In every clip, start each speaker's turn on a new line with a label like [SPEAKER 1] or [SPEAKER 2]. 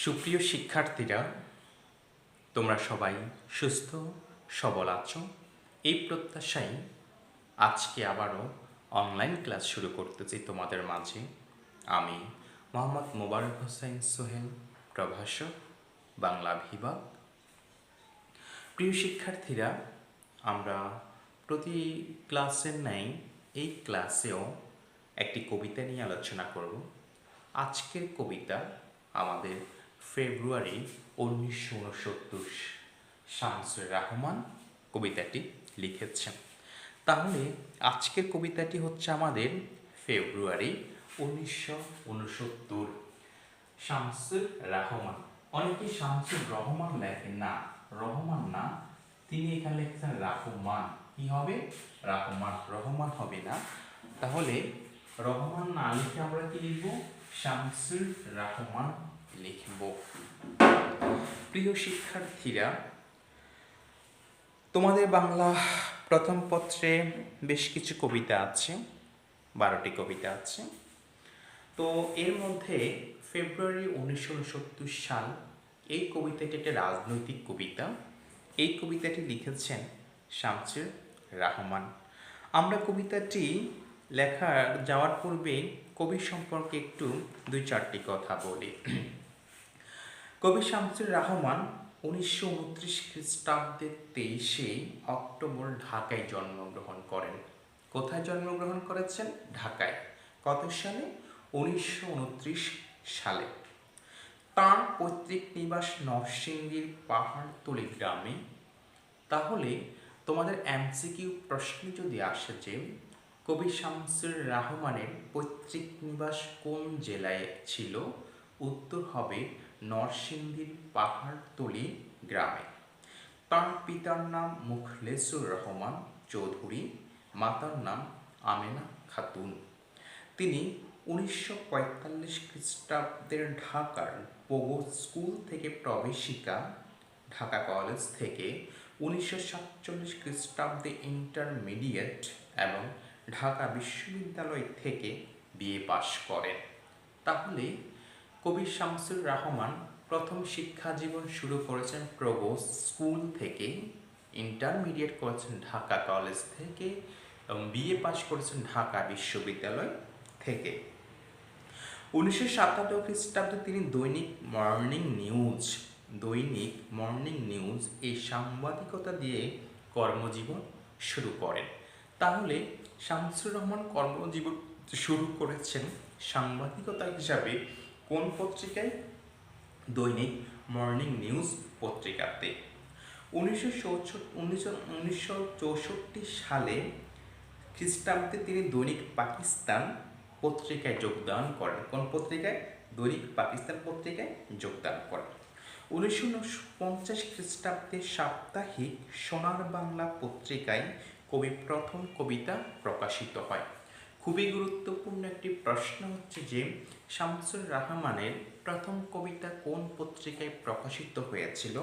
[SPEAKER 1] সুপ্রিয় শিক্ষার্থীরা, তোমরা সবাই সুস্থ সবল আছো এই প্রত্যাশায় আজকে আবারও অনলাইন ক্লাস শুরু করতেছি তোমাদের মাঝে। আমি মোহাম্মদ মোবারক হোসেন সোহেল, প্রভাষক, বাংলা বিভাগ। প্রিয় শিক্ষার্থীরা, আমরা প্রতি ক্লাসের ন্যায় এই ক্লাসেও একটি কবিতা নিয়ে আলোচনা করব। আজকের কবিতা আমাদের ফেব্রুয়ারি 1969 শামসুর রাহমান কবিতাটি লিখেছেন। তাহলে আজকের কবিতাটি হচ্ছে আমাদের ফেব্রুয়ারি 1969 শামসুর রাহমান। অনেকে শামসুর রহমান লেখেন, না, রহমান না, তিনি এখানে লিখছেন রাহমান। কি হবে? রাহমান, রহমান হবে না। তাহলে রহমান না লিখে আমরা কি লিখব? শামসুর রাহমান লিখব। প্রিয় শিক্ষার্থীরা, তোমাদের বাংলা প্রথম পত্রে বেশ কিছু কবিতা আছে, 12টি কবিতা আছে। তো এর মধ্যে ফেব্রুয়ারি 1969 সাল, এই কবিতাটি একটা রাজনৈতিক কবিতা। এই কবিতাটি লিখেছেন শামসুর রাহমান। আমরা কবিতাটি লেখা যাওয়ার পূর্বে কবি সম্পর্কে একটু 2-4টি কথা বলি। কবি শামসুর রাহমান 1929 খ্রিস্টাব্দের 23শে অক্টোবর ঢাকায় জন্মগ্রহণ করেন। কোথায় জন্মগ্রহণ করেছেন? ঢাকায়। কত সালে? 1929 সালে। তাঁর পৈতৃক নিবাস নরসিংদীর পাহাড়তলী গ্রামে। তাহলে তোমাদের এমসিকিউ প্রশ্ন যদি আসে যে কবি শামসুর রাহমানের পৈতৃক নিবাস কোন জেলায় ছিল, উত্তর হবে নরসিংদীর পাহাড়তলী গ্রামে। তার পিতার নাম মুখলেসুর রহমান চৌধুরী, মাতার নাম আমেনা খাতুন। তিনি 1945 খ্রিস্টাব্দের ঢাকার পোগো স্কুল থেকে প্রবেশিকা, ঢাকা কলেজ থেকে 1947 খ্রিস্টাব্দে ইন্টারমিডিয়েট এবং ঢাকা বিশ্ববিদ্যালয় থেকে বিএ পাশ করেন। তাহলে কবি শামসুর রাহমান প্রথম শিক্ষা জীবন শুরু করেছেন পোগো স্কুল থেকে, ইন্টারমিডিয়েট করেছেন ঢাকা কলেজ থেকে এবং বিএ পাশ করেছেন ঢাকা বিশ্ববিদ্যালয় থেকে। 1957 খ্রিস্টাব্দে তিনি দৈনিক মর্নিং নিউজ এই সাংবাদিকতা দিয়ে কর্মজীবন শুরু করেন। তাহলে শামসুর রহমান কর্মজীবন শুরু করেছেন সাংবাদিকতা হিসাবে কোন পত্রিকায়? দৈনিক মর্নিং নিউজ পত্রিকাতে। 1964 সালে খ্রিস্টাব্দে তিনি দৈনিক পাকিস্তান পত্রিকায় যোগদান করেন। কোন পত্রিকায়? দৈনিক পাকিস্তান পত্রিকায় যোগদান করেন। 1950 খ্রিস্টাব্দে সাপ্তাহিক সোনার বাংলা পত্রিকায় কবি প্রথম কবিতা প্রকাশিত হয়। খুবই গুরুত্বপূর্ণ একটি প্রশ্ন হচ্ছে যে শামসুর রাহমানের প্রথম কবিতা কোন পত্রিকায় প্রকাশিত হয়েছিল?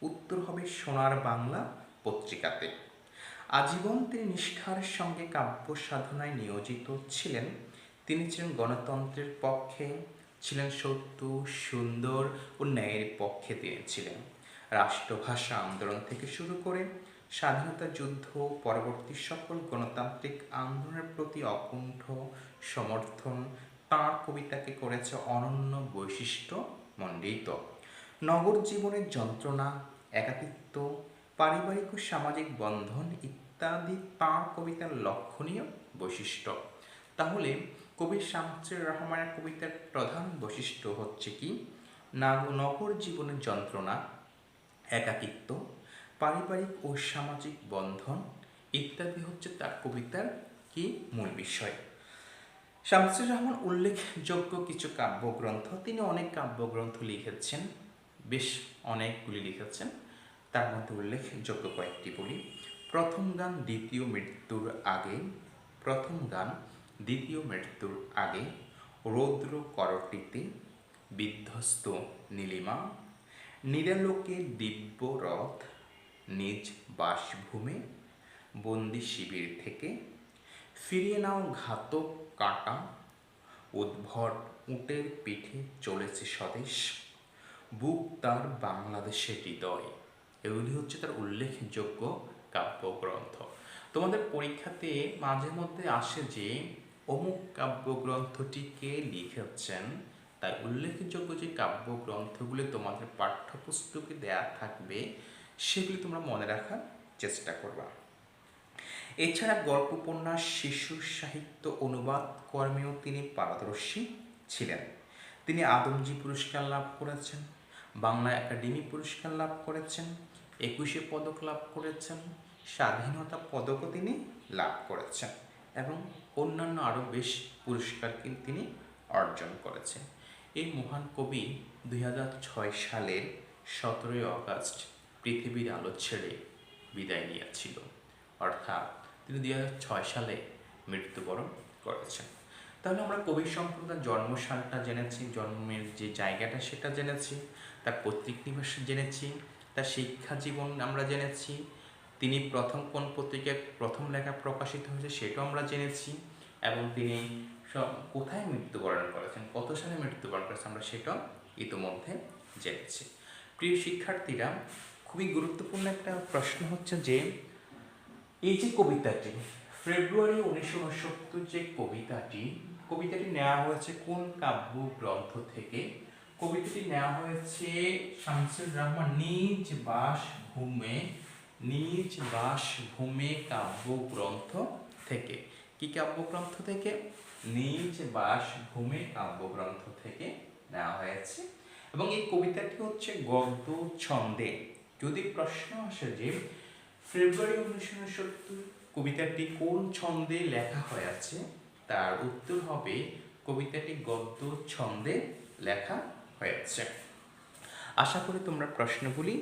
[SPEAKER 1] উত্তর হবে সোনার বাংলা পত্রিকাতে। আজীবন তিনি নিষ্ঠার সঙ্গে কাব্য সাধনায় নিয়োজিত ছিলেন। তিনি ছিলেন গণতন্ত্রের পক্ষে, ছিলেন সত্য, সুন্দর ও ন্যায়ের পক্ষে তিনি ছিলেন। রাষ্ট্রভাষা আন্দোলন থেকে শুরু করে স্বাধীনতা যুদ্ধ পরবর্তী সকল গণতান্ত্রিক আন্দোলনের প্রতি অকুণ্ঠ সমর্থন তাঁর কবিতাকে করেছে অনন্য বৈশিষ্ট্য মণ্ডিত। নগর জীবনের যন্ত্রণা, একাকিত্ব, পারিবারিক ও সামাজিক বন্ধন ইত্যাদি তাঁর কবিতার লক্ষণীয় বৈশিষ্ট্য। তাহলে কবি শামসুর রহমানের কবিতার প্রধান বৈশিষ্ট্য হচ্ছে কি? নগর জীবনের যন্ত্রণা, একাকিত্ব, পারিবারিক ও সামাজিক বন্ধন ইত্যাদি হচ্ছে তার কবিতার কি মূল বিষয়। শামসুর রহমান উল্লেখযোগ্য কিছু কাব্যগ্রন্থ, তিনি অনেক কাব্যগ্রন্থ লিখেছেন, বেশ অনেকগুলি লিখেছেন। তার মধ্যে উল্লেখযোগ্য কয়েকটি বলি। প্রথম গান দ্বিতীয় মৃত্যুর আগে, রৌদ্র করটিতে, বিধ্বস্ত নীলিমা, নিরালোকে দিব্য রথ, নিজ বাসভূমে, বন্দি শিবির থেকে, ফিরিয়ে নাও ঘাতক কাঁটা, উদ্ভট উটের পিঠে চলেছে স্বদেশ, বুক তার বাংলাদেশের হৃদয়, এগুলি হচ্ছে তার উল্লেখযোগ্য কাব্যগ্রন্থ। তোমাদের পরীক্ষাতে মাঝে মধ্যে আসে যে অমুক কাব্যগ্রন্থটি কে লিখেছেন, তাই উল্লেখযোগ্য যে কাব্যগ্রন্থগুলি তোমাদের পাঠ্যপুস্তকে দেয়া থাকবে সেগুলি তোমরা মনে রাখার চেষ্টা করবা। এছাড়া গল্প, উপন্যাস, শিশু সাহিত্য অনুবাদ কর্মেও তিনি পারদর্শী ছিলেন। তিনি আদমজী পুরস্কার লাভ করেছেন, বাংলা একাডেমি পুরস্কার লাভ করেছেন, 21শে পদক লাভ করেছেন, স্বাধীনতা পদকও তিনি লাভ করেছেন এবং অন্যান্য আরও বেশ পুরস্কার কিন্তু তিনি অর্জন করেছেন। এই মহান কবি 2006 সালের 17ই আগস্ট পৃথিবীর আলো ছেড়ে বিদায় নিয়েছিল, অর্থাৎ তিনি 2006 সালে মৃত্যুবরণ করেছেন। তাহলে আমরা কবি সম্প্রদায়ের জন্মসালটা জেনেছি, জন্মের যে জায়গাটা সেটা জেনেছি, তার পৈতৃক নিবাস জেনেছি, তার শিক্ষা জীবন আমরা জেনেছি, তিনি প্রথম কোন পত্রিকায় প্রথম লেখা প্রকাশিত হয়েছে সেটাও আমরা জেনেছি, এবং তিনি কোথায় মৃত্যুবরণ করেছেন, কত সালে মৃত্যুবরণ করেছেন আমরা সেটাও ইতিমধ্যে জেনেছি। প্রিয় শিক্ষার্থীরা, খুবই গুরুত্বপূর্ণ একটা প্রশ্ন হচ্ছে যে এই যে কবিতাটি ফেব্রুয়ারি 1969 যে কবিতাটি নেওয়া হয়েছে কোন কাব্যগ্রন্থ থেকে? কবিতাটি নেওয়া হয়েছে শামসুর রহমান নিজ বাসভূমে কাব্যগ্রন্থ থেকে। কি কাব্যগ্রন্থ থেকে? নিজ বাসভূমে কাব্যগ্রন্থ থেকে নেওয়া হয়েছে। এবং এই কবিতাটি হচ্ছে গদ্য ছন্দে। যদি প্রশ্ন আসে যে ফেব্রুয়ারি 1969 কবিতাটি কোন ছন্দে লেখা হয়েছে, তার উত্তর হবে কবিতাটি গদ্য ছন্দে লেখা হয়েছে। আশা করি তোমরা প্রশ্নগুলি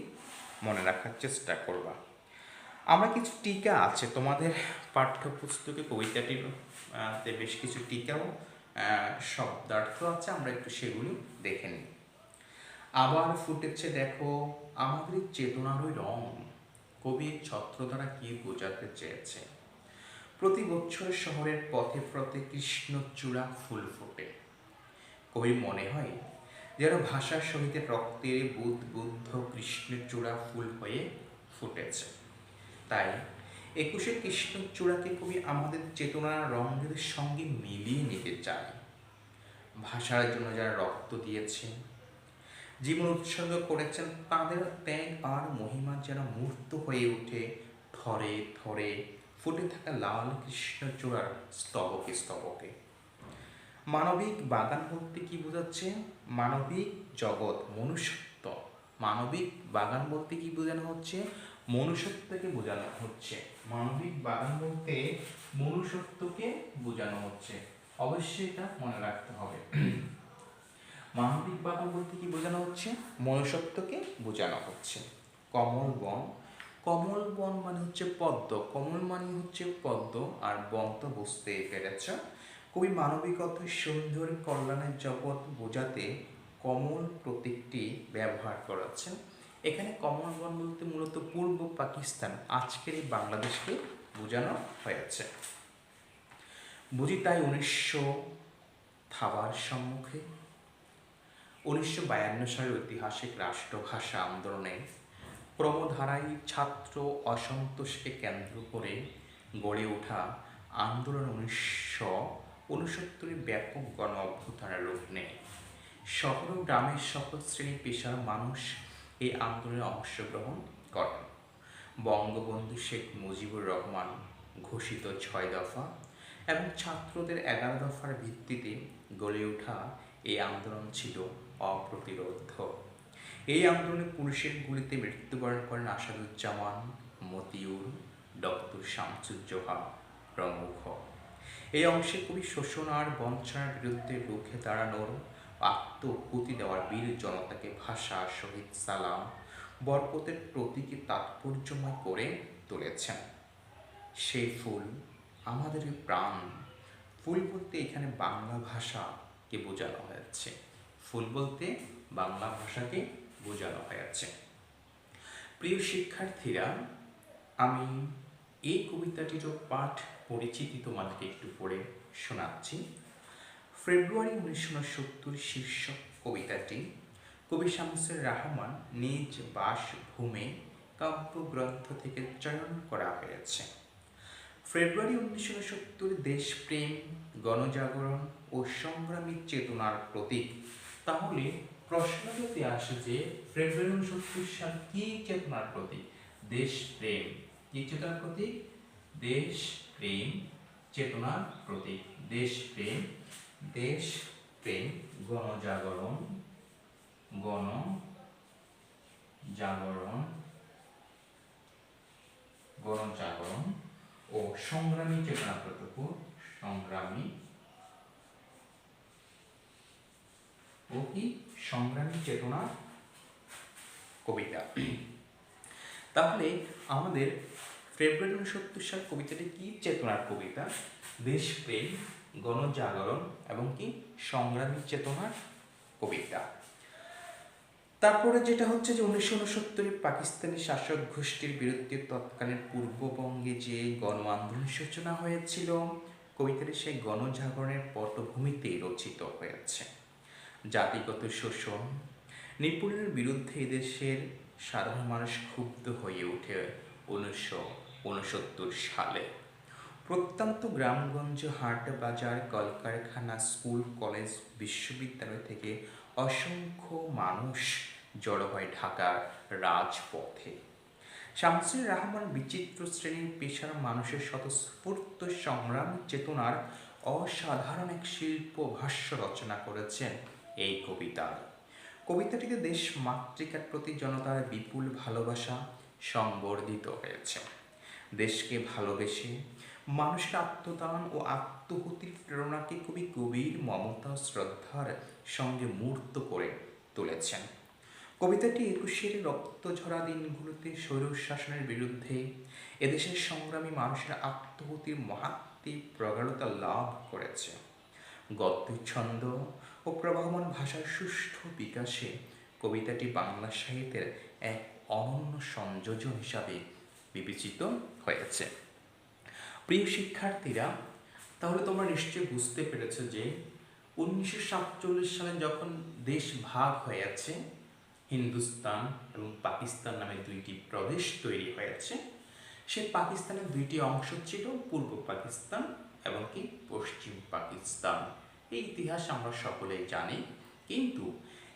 [SPEAKER 1] মনে রাখার চেষ্টা করবা। আমরা কিছু টিকা আছে তোমাদের পাঠ্যপুস্তকে, কবিতাটির বেশ কিছু টিকাও শব্দার্থ আছে, আমরা একটু সেগুলি দেখে নিই। আবার ফুটেছে দেখো আমাদের চেতনারই রং, কবি ছত্র দ্বারা কি বোঝাতে চেয়েছে? প্রতি বছর শহরের পথে পথে কৃষ্ণচূড়া ফুল ফোটে, কবির মনে হয় যেন ভাষার সহিত রক্তের বুদ্ধ কৃষ্ণচূড়া ফুল হয়ে ফুটেছে। তাই 21শে কৃষ্ণচূড়াকে কবি আমাদের চেতনার রঙের সঙ্গে মিলিয়ে নিতে চায়। ভাষার জন্য যারা রক্ত দিয়েছে, জীবন উৎসর্গ করেছেন, তাদের ত্যাগ আর মহিমা যেন মূর্ত হয়ে ওঠে থরে থরে ফুটে থাকা লাল কৃষ্ণচূড়ার স্তবকে স্তবকে। মানবিক বাগান বলতে কি বোঝাচ্ছে? মানবিক জগৎ, মনুষ্যত্ব। মানবিক বাগান বলতে কি বোঝানো হচ্ছে? মনুষ্যত্বকে বোঝানো হচ্ছে। মানবিক বাগান বলতে মনুষ্যত্বকে বোঝানো হচ্ছে, অবশ্যই এটা মনে রাখতে হবে। মানবিক বাগান বলতে কি বোঝানো হচ্ছে? মনুষ্যত্বকে বোঝানো হচ্ছে। কমল বন, কমল বন মানে হচ্ছে পদ্ম, কমল মানে হচ্ছে পদ্ম, আর বন তো বুঝতেই পেরেছ। কবি মানবিকতা, সৌন্দর্য, কল্যাণের জগৎ বোঝাতে কমল প্রতীকটি ব্যবহার করেছেন। এখানে কমল বন বলতে মূলত পূর্ব পাকিস্তান, আজকের এই বাংলাদেশকে বোঝানো হয়েছে। বুঝি তাই 1900 থাবার সম্মুখে 1952 সালের ঐতিহাসিক রাষ্ট্রভাষা আন্দোলনে ক্রমধারায় ছাত্র অসন্তোষকে কেন্দ্র করে গড়ে ওঠা আন্দোলন 1969 ব্যাপক গণ অভ্যুত্থানের রূপ নেয়। শহর ও গ্রামের সকল শ্রেণী পেশার মানুষ এই আন্দোলনে অংশগ্রহণ করেন। বঙ্গবন্ধু শেখ মুজিবুর রহমান ঘোষিত 6 দফা এবং ছাত্রদের 11 দফার ভিত্তিতে গড়ে ওঠা এই আন্দোলন ছিল অপ্রতিরোধ্য। এই আন্দোলনে পুলিশের গুলিতে মৃত্যুবরণ করেন আসাদুজ্জামান, মতিউর, ডক্টর শামসুজ্জোহা প্রমুখ। এই অংশে কবি শোষণ আর বঞ্চনার বিরুদ্ধে রুখে দাঁড়ানোর, আত্মহুতি দেওয়ার বীর জনতাকে ভাষা, শহীদ সালাম, বরকতের প্রতীকী তাৎপর্যময় করে তুলেছেন। সেই ফুল আমাদের প্রাণ। ফুল বলতে এখানে বাংলা ভাষাকে বোঝানো হয়েছে। ফুল বলতে বাংলা ভাষাকে বোঝানো হয়েছে। প্রিয় শিক্ষার্থীরা, আমি এই কবিতাটিরও পাঠ পরিচিতি তোমাদেরকে একটু পড়ে শোনাচ্ছি। ফেব্রুয়ারি 1969 শীর্ষক কবিতাটি কবি শামসুর রাহমান নিজ বাসভূমে কাব্যগ্রন্থ থেকে চয়ন করা হয়েছে। ফেব্রুয়ারি 1969 দেশপ্রেম, গণজাগরণ ও সংগ্রামী চেতনার প্রতীক। তাহলে প্রশ্ন যদি আসে যে ফেব্রুয়ারি 1969 সাল কি চেতনার প্রতীক? দেশপ্রেম। কি চেতনার প্রতীক? দেশপ্রেম চেতনার প্রতীক। দেশপ্রেম, দেশপ্রেম, গণজাগরণ, গণজাগরণ, গণজাগরণ ও সংগ্রামী চেতনা প্রতীক। সংগ্রামী ও কি সংগ্রামী চেতনা কবিতা। তাহলে আমাদের ফেব্রুয়ারি 1970 সাল কবিতাটি কি চেতনার কবিতা? দেশপ্রেম, গণজাগরণ এবং কি সংগ্রামী চেতনার কবিতা। তারপরে যেটা হচ্ছে যে 1969 পাকিস্তানি শাসক গোষ্ঠীর বিরুদ্ধে তৎকালীন পূর্ববঙ্গে যে গণ আন্দোলনের সূচনা হয়েছিল, কবিতাটি সেই গণজাগরণের পটভূমিতে রচিত হয়েছে। জাতিগত শোষণ, নিপীড়নের বিরুদ্ধে এদেশের সাধারণ মানুষ ক্ষুব্ধ হয়ে ওঠে 1969 সালে। প্রত্যন্ত গ্রামগঞ্জ, হাট বাজার, কলকারখানা, স্কুল, কলেজ, বিশ্ববিদ্যালয় থেকে অসংখ্য মানুষ জড়ো হয় ঢাকার রাজপথে। শামসুর রাহমান বিচিত্র শ্রেণীর পেশার মানুষের স্বতঃস্ফূর্ত সংগ্রামী চেতনার অসাধারণ এক শিল্প ভাষ্য রচনা করেছেন এই কবিতায়। কবিতাটিতে দেশ মাতৃকার প্রতি জনতার বিপুল ভালোবাসা সংবর্ধিত হয়েছে। দেশকে ভালোবেসে মানুষের আত্মদান ও আত্মহুতির প্রেরণাকে কবি গভীর মমতা ও শ্রদ্ধার সঙ্গে মূর্ত করে তুলেছেন। কবিতাটি 21-এর রক্তঝরা দিনগুলোতে স্বৈর শাসনের বিরুদ্ধে এদেশের সংগ্রামী মানুষের আত্মহুতির মাহাত্ম্যে প্রগাঢ়তা লাভ করেছে। গদ্য, ছন্দ ও প্রবাহমান ভাষার সুষ্ঠু বিকাশে কবিতাটি বাংলা সাহিত্যের এক অনন্য সংযোজন হিসাবে বিবেচিত হয়েছে। প্রিয় শিক্ষার্থীরা, তাহলে তোমরা নিশ্চয়ই বুঝতে পেরেছ যে 1947 সালে যখন দেশ ভাগ হয়েছে, হিন্দুস্তান এবং পাকিস্তান নামে দুইটি প্রদেশ তৈরি হয়েছে। সেই পাকিস্তানের দুইটি অংশ ছিল পূর্ব পাকিস্তান এবং কি পশ্চিম পাকিস্তান। এই ইতিহাস আমরা সকলেই জানি। কিন্তু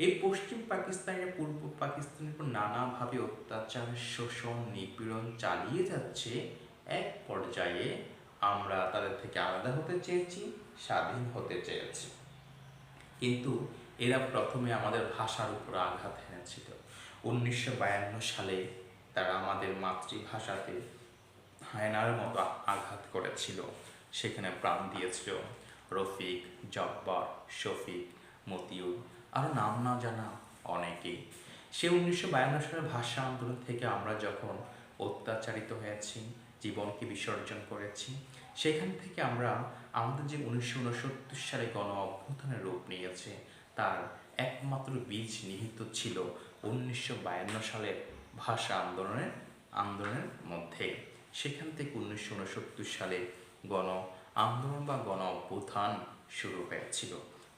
[SPEAKER 1] এই পশ্চিম পাকিস্তানের পূর্ব পাকিস্তানের উপর নানাভাবে অত্যাচার, শোষণ, নিপীড়ন চালিয়ে যাচ্ছে। এক পর্যায়ে আমরা তাদের থেকে আলাদা হতে চেয়েছি, স্বাধীন হতে চেয়েছি। কিন্তু এরা প্রথমে আমাদের ভাষার উপর আঘাত এনেছিল। 1952 সালে তারা আমাদের মাতৃভাষাতে হায়নার মতো আঘাত করেছিল। সেখানে প্রাণ দিয়েছিল রফিক, জব্বার, শফিক, মতিউর, আরও নাম না জানা অনেকেই। সে 1952 সালের ভাষা আন্দোলন থেকে আমরা যখন অত্যাচারিত হয়েছি, জীবনকে বিসর্জন করেছি, সেখান থেকে আমরা আমাদের যে 1969 সালে গণ অভ্যুত্থানের রূপ নিয়েছে, তার একমাত্র বীজ নিহিত ছিল 1952 সালের ভাষা আন্দোলনের মধ্যে। সেখান থেকে 1969 সালে গণ আন্দোলন বা গণ অভ্যুত্থান শুরু হয়েছিল।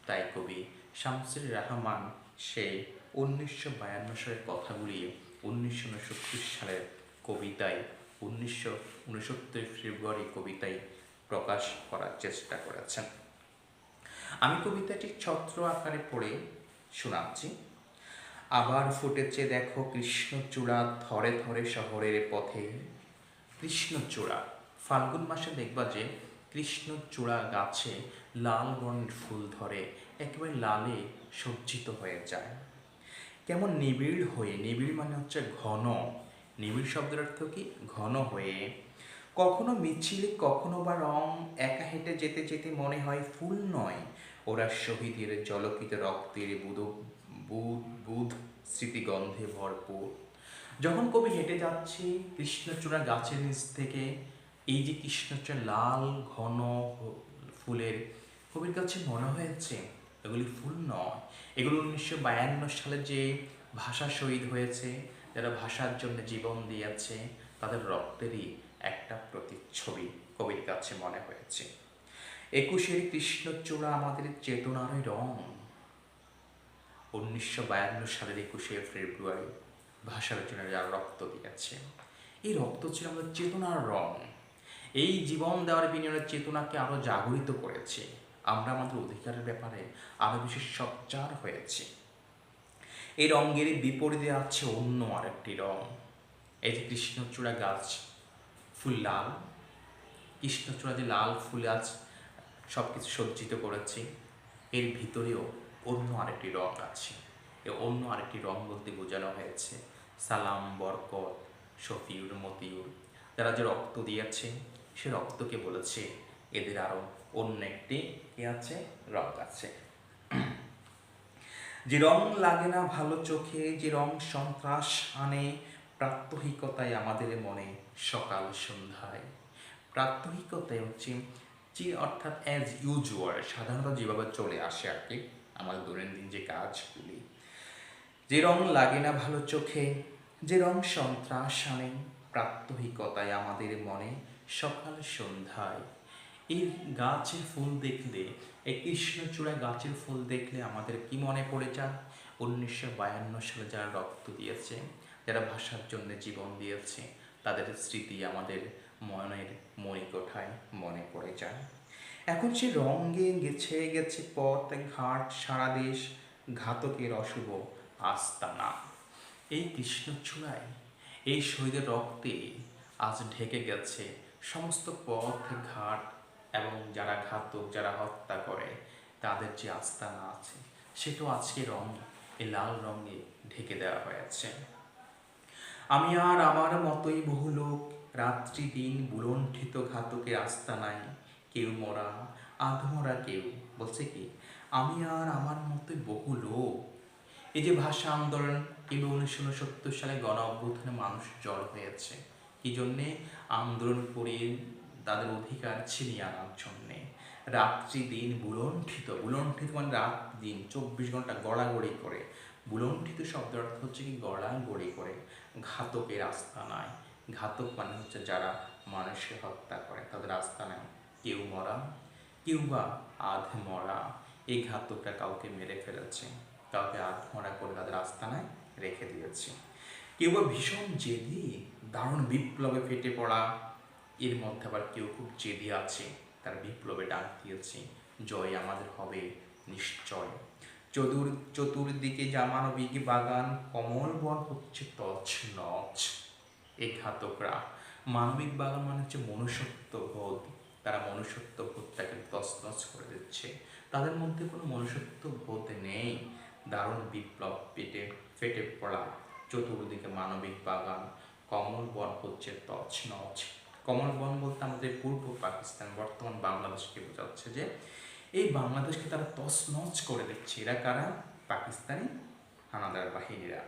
[SPEAKER 1] তাই কবি শামসুর রাহমান সেই 1952 সালের কথাগুলি 1969 সালের কবিতায় 1969 ফেব্রুয়ারি কবিতায় প্রকাশ করার চেষ্টা করেছেন। আমি কবিতাটি ছত্র আকারে পড়ে শোনাচ্ছি। আবার ফুটেছে দেখো কৃষ্ণচূড়া থরে থরে শহরের পথে। কৃষ্ণচূড়া, ফাল্গুন মাসে দেখবা যে কৃষ্ণচূড়া গাছে লাল বর্ণের ফুল ধরে, একেবারে লালে সজ্জিত হয়ে যায়। কেমন নিবিড় হয়ে, নিবিড় মানে হচ্ছে ঘন, নিবিড় শব্দের অর্থ কি? ঘন হয়ে। কখনো মিছিলে, কখনো বা রং, একা হেঁটে যেতে যেতে মনে হয় ফুল নয়, ওরা শহীদের জলকিত রক্তের বুধ স্মৃতিগন্ধে ভরপুর। যখন কবি হেঁটে যাচ্ছে কৃষ্ণচূড়া গাছের নিচ থেকে, এই যে কৃষ্ণচূড়া লাল ঘন ফুলের, কবির কাছে মনে হয়েছে এগুলি ফুল নয়, এগুলো 1952 সালে যে ভাষা শহীদ হয়েছে, যারা ভাষার জন্য জীবন দিয়েছে, তাদের রক্তেরই একটা প্রতিচ্ছবি কবির কাছে মনে হয়েছে। 21-এর কৃষ্ণচূড়া আমাদের চেতনার রং, 1952 সালের 21শে ফেব্রুয়ারি ভাষার জন্য যারা রক্ত দিয়েছে, এই রক্ত ছিল আমাদের চেতনার রং। এই জীবন দেওয়ার বিনিময়ে চেতনাকে আরও জাগরিত করেছে। আমরা আমাদের অধিকারের ব্যাপারে আরও বেশি সোচ্চার হয়েছি। এই রঙের বিপরীতে আছে অন্য আরেকটি রং। এই যে কৃষ্ণচূড়া গাছ, ফুল লাল, কৃষ্ণচূড়া যে লাল ফুল গাছ সব কিছু সজ্জিত করেছে, এর ভিতরেও অন্য আরেকটি রং আছে। এ অন্য আরেকটি রং বলতে বোঝানো হয়েছে সালাম, বরকত, শফিউর, মতিউর, যারা যে রক্ত দিয়েছে সে রক্তকে বলেছে এদের আরও অন্য একটি কি আছে, রং আছে। যে রং লাগে না ভালো চোখে, যে রং সন্ত্রাস আনে প্রাত্যহিকতায় আমাদের মনে সকাল সন্ধ্যায়। প্রাত্যহিকতায় হচ্ছে যে অর্থাৎ অ্যাজ ইউজুয়াল, সাধারণত যেভাবে চলে আসে আর কি আমাদের দৈনন্দিন যে কাজগুলি। যে রং লাগে না ভালো চোখে, যে রং সন্ত্রাস আনে প্রাত্যহিকতায় আমাদের মনে সকাল সন্ধ্যায়। এই গাছের ফুল দেখলে, এই কৃষ্ণচূড়া গাছের ফুল দেখলে আমাদের কি মনে পড়ে যায়? 1952 সালে যারা রক্ত দিয়েছে, যারা ভাষার জন্য জীবন দিয়েছে, তাদের স্মৃতি আমাদের মনের মণিকোঠায় মনে পড়ে যায়। এখন সে রঙে গেছে গেছে পথ ঘাট, সারা দেশ ঘাতকের অশুভ আস্তানা। এই কৃষ্ণচূড়ায়, এই শহীদের রক্তে আজ ঢেকে গেছে সমস্ত পথ ঘাট, এবং যারা ঘাতক, যারা হত্যা করে তাদের যে আস্তানা আছে সেটাও আজকে রঙ, এই লাল রঙে ঢেকে দেওয়া হয়েছে। আমি আর আমার মতোই বহু লোক, রাত্রি দিন বুলণ্ঠিত ঘাতকের আস্তানায়, কেউ মরা আধমরা কেউ। বলছে কি, আমি আর আমার মতোই বহু লোক। এই যে ভাষা আন্দোলন কিংবা 1969 সালে গণ অভ্যুত্থানে মানুষ জড় হয়েছে কি জন্যে? আন্দোলন করে তাদের অধিকার ছিনিয়ে আনার জন্যে। রাত্রি দিন বুলণ্ঠিত, বুলণ্ঠিত মানে রাত দিন 24 ঘন্টা গড়াগড়ি করে। বুলণ্ঠিত শব্দের অর্থ হচ্ছে কি গড়াগড়ি করে ঘাতকের আস্তানায়। ঘাতক মানে হচ্ছে যারা মানুষকে হত্যা করে, তাদের আস্তানায় কেউ মরা কেউ বা আধ মরা। এই ঘাতকরা কাউকে মেরে ফেলেছে, কাউকে আত্মহত্যা করে তাদের আস্তানায় রেখে দিয়েছে। কেউ বা ভীষণ জেদি, দারুণ বিপ্লবে ফেটে পড়া। এর মধ্যে আবার কেউ খুব জেদি আছে, তার বিপ্লবে ডাক দিয়েছে, জয় আমাদের হবে নিশ্চয়। চতুর্দিকে জামানবিক বাগান, কমল বন হচ্ছে তছনছ। এই ঘাতকরা, মানবিক বাগান মানে হচ্ছে মনুষ্যত্ববোধ, তারা মনুষ্যত্ববোধটাকে তছনছ করে দিচ্ছে। তাদের মধ্যে কোনো মনুষ্যত্ববোধ নেই। দারুণ বিপ্লব ফেটে পড়া, চতুর্দিকে মানবিক বাগান, কমল বন হচ্ছে তছনছ। কমল বন বলতে আমাদের পূর্ব পাকিস্তান, বর্তমান বাংলাদেশকে বোঝাচ্ছে যে এই বাংলাদেশকে তারা তছনছ করে দিচ্ছে। এরা কারা? পাকিস্তানি হানাদার বাহিনীরা।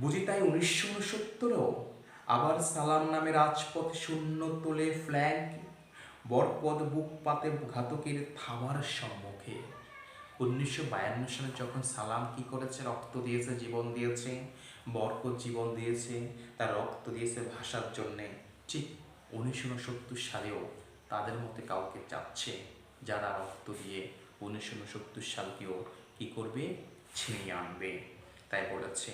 [SPEAKER 1] বুঝি তাই 1969-ও আবার সালাম নামে রাজপথে শূন্য তোলে ফ্ল্যাগ, বরপদ বুক পাতে ঘাতকের থাবার সম্মুখে। 1952 সালে যখন সালাম কি করেছে? রক্ত দিয়েছে, জীবন দিয়েছে। বরকত জীবন দিয়েছে, তার রক্ত দিয়েছে ভাষার জন্যে। ঠিক 1969 সালেও তাদের মধ্যে কাউকে চাচ্ছে যারা রক্ত দিয়ে 1969 সালকেও কি করবে? ছিনিয়ে আনবে। তাই বলেছে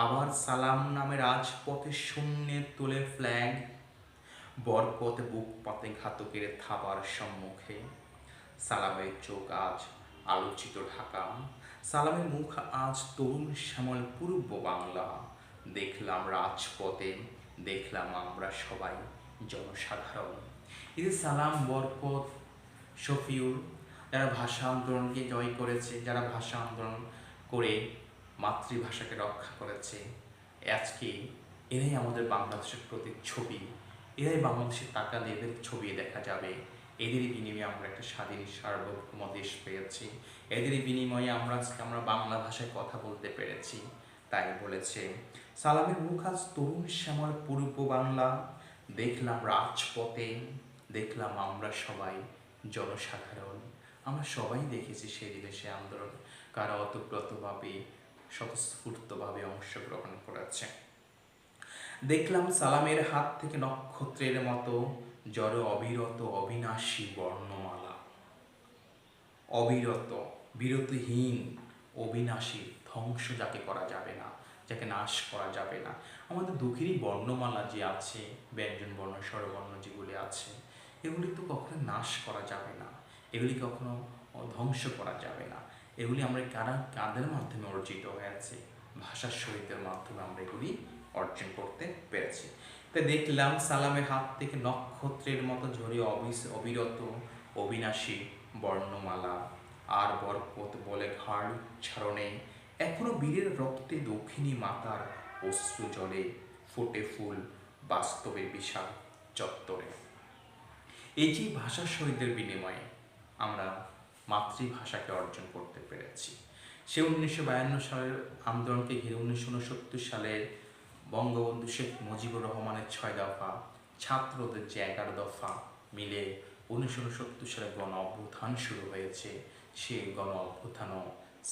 [SPEAKER 1] আবার সালাম নামে রাজপথে শূন্যে তোলে ফ্ল্যাগ, বরপথে বুক পাতে ঘাতকের থাবার সম্মুখে। সালামের চোখ আজ আলোচিত ঢাকা, সালামের মুখ আজ তরুণ শ্যামল পূর্ব বাংলা। দেখলাম রাজপথে, দেখলাম আমরা সবাই জনসাধারণ। এই যে সালাম, বরকত, শফিউর, যারা ভাষা আন্দোলনকে জয় করেছে, যারা ভাষা আন্দোলন করে মাতৃভাষাকে রক্ষা করেছে, আজকে এরাই আমাদের বাংলাদেশের প্রতিচ্ছবি। এরাই বাংলাদেশের তাকালে এদের ছবি দেখা যাবে। এদেরই বিনিময়ে আমরা একটা স্বাধীন সার্বভৌম দেশ পেয়েছি। এদেরই বিনিময়ে আমরা বাংলা ভাষায় কথা বলতে পেরেছি। তাই বলেছে সালামের মুখ আজ তরুণ শ্যামল পূর্ব বাংলা। দেখলাম রাজপথে, দেখলাম আমরা সবাই জনসাধারণ। আমরা সবাই দেখেছি সেই দিবসে আন্দোলন, কারা অতপ্রতভাবে স্বতঃস্ফূর্তভাবে অংশগ্রহণ করেছে। দেখলাম সালামের হাত থেকে নক্ষত্রের মতো জড় অবিরত অবিনাশী বর্ণমালা। অবিরত, বিরতিহীন অবিনাশী, ধ্বংস যাকে করা যাবে না, যাকে নাশ করা যাবে না। আমাদের দুঃখেরই বর্ণমালা যে আছে, ব্যঞ্জন বর্ণ, স্বরবর্ণ যেগুলি আছে, এগুলি তো কখনো নাশ করা যাবে না, এগুলি কখনো ধ্বংস করা যাবে না। এগুলি আমরা কাদের মাধ্যমে অর্জিত হয়েছে? ভাষার শহীদের মাধ্যমে আমরা এগুলি অর্জন করতে পেরেছি। তাই দেখলাম সালামের হাত থেকে নক্ষত্রের মতো ঝরে অবিরত অবিনাশী বর্ণমালা, আর বরকত বলে ঘাড় ছাড়নে, এখনো বীরের রক্তে দক্ষিণী মাতার অশ্রু জলে, ফুটে ফুল বাস্তবের বিশাল চত্বরে। এই যে ভাষা শহীদের বিনিময়ে আমরা মাতৃভাষাকে অর্জন করতে পেরেছি, সে 1952 সালের আন্দোলনকে ঘিরে 1969 সালের বঙ্গবন্ধু শেখ মুজিবুর রহমানের 6 দফা, ছাত্রদের যে 11 দফা মিলে 1969 সালে গণ অভ্যুত্থান শুরু হয়েছে। সেই গণ অভ্যুত্থানও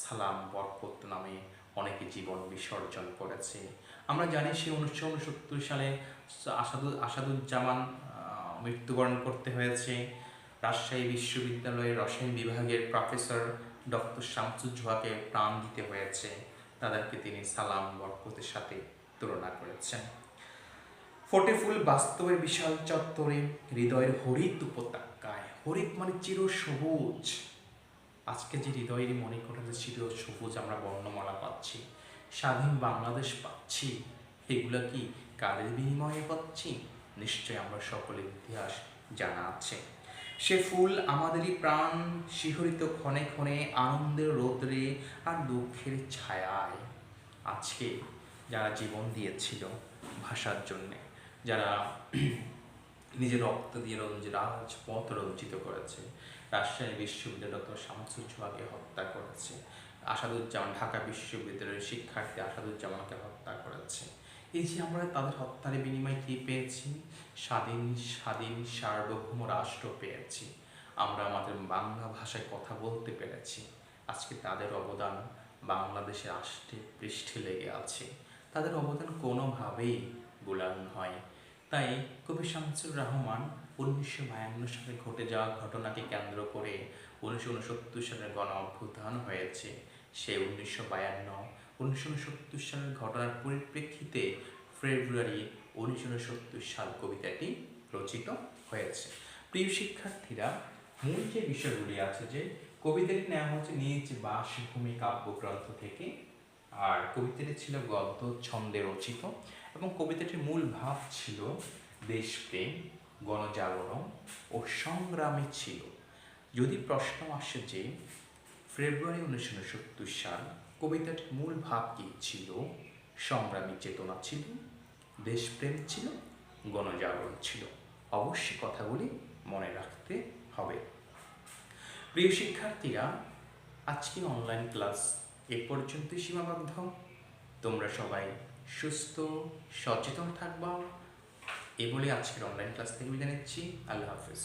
[SPEAKER 1] সালাম বরকত নামে অনেকে জীবন বিসর্জন করেছে। আমরা জানি সে 1969 সালে আসাদুজ্জামান মৃত্যুবরণ করতে হয়েছে। রাজশাহী বিশ্ববিদ্যালয়ের রসায়ন বিভাগের প্রফেসর ডক্টর শামসুজ্জোহাকে প্রাণ দিতে হয়েছে। তাদেরকে তিনি সালাম বরকতের সাথে তুলনা করেছেন। ফোটে ফুল বাস্তবের বিশাল চত্বরে, হৃদয়ের হরিত উপত্যকায়। হরিত মানে চির সবুজ। আজকে যে হৃদয়ের মনে করে যে চির সবুজ আমরা বর্ণমালা পাচ্ছি, স্বাধীন বাংলাদেশ পাচ্ছি, এগুলা কি কালের বিনিময়ে পাচ্ছি? নিশ্চয় আমরা সকলের ইতিহাস জানা আছে। সে ফুল আমাদেরই প্রাণ শিহরিত ক্ষণে ক্ষণে, আনন্দের রৌদ্রে আর দুঃখের ছায়ায়। আজকে যারা জীবন দিয়েছিল ভাষার জন্যে, যারা নিজের রক্ত দিয়ে রাজপথ রঞ্জিত করেছে, রাজশাহী বিশ্ববিদ্যালয় ডক্টর শামসুজ্জোহাকে হত্যা করেছে, আসাদুজ্জামান ঢাকা বিশ্ববিদ্যালয়ের শিক্ষার্থী আসাদুজ্জামানকে হত্যা করেছে। এই যে আমরা তাদের হত্যার বিনিময়ে কী পেয়েছি? স্বাধীন সার্বভৌম রাষ্ট্র পেয়েছি। আমরা আমাদের বাংলা ভাষায় কথা বলতে পেরেছি। আজকে তাদের অবদান বাংলাদেশের আষ্টে পৃষ্ঠে লেগে আছে। তাদের অবদান কোনোভাবেই গোলান হয়। তাই কবি শামসুর রহমান 1952 সালে ঘটে যাওয়া ঘটনাকে কেন্দ্র করে 1969 সালের গণ অভ্যুত্থান হয়েছে। সে 1969 সালের ঘটনার পরিপ্রেক্ষিতে ফেব্রুয়ারি 1969 সাল কবিতাটি রচিত হয়েছে। প্রিয় শিক্ষার্থীরা, মূল যে বিষয়গুলি আছে, যে কবিতাটি নেওয়া হচ্ছে নিজ বাসভূমি কাব্যগ্রন্থ থেকে, আর কবিতাটি ছিল গদ্য ছন্দে রচিত, এবং কবিতাটির মূল ভাব ছিল দেশপ্রেম, গণজাগরণ ও সংগ্রামে ছিল। যদি প্রশ্ন আসে যে ফেব্রুয়ারি 1969 সাল কবিতাটির মূল ভাব কী ছিল? সংগ্রামী চেতনা ছিল, দেশপ্রেম ছিল, গণজাগরণ ছিল। অবশ্যই কথাগুলি মনে রাখতে হবে। প্রিয় শিক্ষার্থীরা, আজকে অনলাইন ক্লাস এ পর্যন্তই সীমাবদ্ধ। তোমরা সবাই সুস্থ সচেতন থাকবা, এ বলে আজকের অনলাইন ক্লাস থেকে বিদায় নিচ্ছি। আল্লাহ হাফেজ।